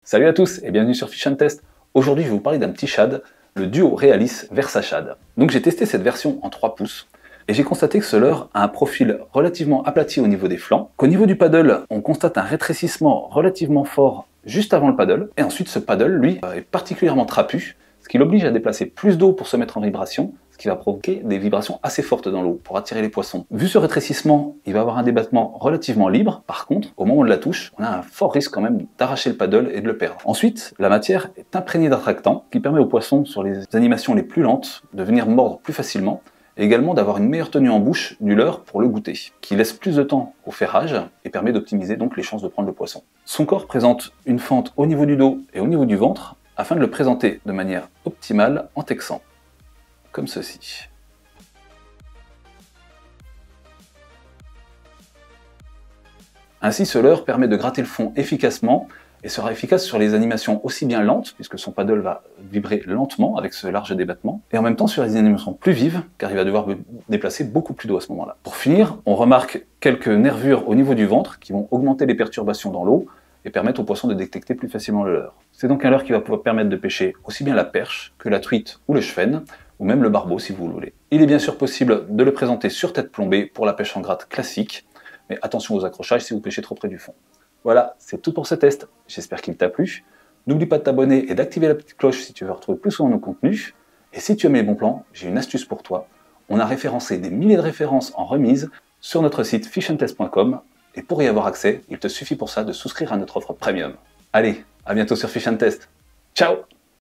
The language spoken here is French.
Salut à tous et bienvenue sur Fish & Test. Aujourd'hui je vais vous parler d'un petit shad, le Duo Realis Versa Shad. Donc j'ai testé cette version en 3 pouces et j'ai constaté que ce leurre a un profil relativement aplati au niveau des flancs, qu'au niveau du paddle on constate un rétrécissement relativement fort juste avant le paddle, et ensuite ce paddle lui est particulièrement trapu, ce qui l'oblige à déplacer plus d'eau pour se mettre en vibration, ce qui va provoquer des vibrations assez fortes dans l'eau pour attirer les poissons. Vu ce rétrécissement, il va avoir un débattement relativement libre. Par contre, au moment de la touche, on a un fort risque quand même d'arracher le paddle et de le perdre. Ensuite, la matière est imprégnée d'attractants qui permet aux poissons, sur les animations les plus lentes, de venir mordre plus facilement et également d'avoir une meilleure tenue en bouche du leurre pour le goûter, qui laisse plus de temps au ferrage et permet d'optimiser donc les chances de prendre le poisson. Son corps présente une fente au niveau du dos et au niveau du ventre afin de le présenter de manière optimale en texant, comme ceci. Ainsi, ce leurre permet de gratter le fond efficacement et sera efficace sur les animations aussi bien lentes, puisque son paddle va vibrer lentement avec ce large débattement, et en même temps sur les animations plus vives, car il va devoir déplacer beaucoup plus d'eau à ce moment-là. Pour finir, on remarque quelques nervures au niveau du ventre qui vont augmenter les perturbations dans l'eau et permettre au poisson de détecter plus facilement le leurre. C'est donc un leurre qui va pouvoir permettre de pêcher aussi bien la perche que la truite ou le chevenne, ou même le barbeau si vous le voulez. Il est bien sûr possible de le présenter sur tête plombée pour la pêche en gratte classique, mais attention aux accrochages si vous pêchez trop près du fond. Voilà, c'est tout pour ce test, j'espère qu'il t'a plu. N'oublie pas de t'abonner et d'activer la petite cloche si tu veux retrouver plus souvent nos contenus. Et si tu aimes les bons plans, j'ai une astuce pour toi. On a référencé des milliers de références en remise sur notre site fishandtest.com, et pour y avoir accès, il te suffit pour ça de souscrire à notre offre premium. Allez, à bientôt sur Fish & Test. Ciao!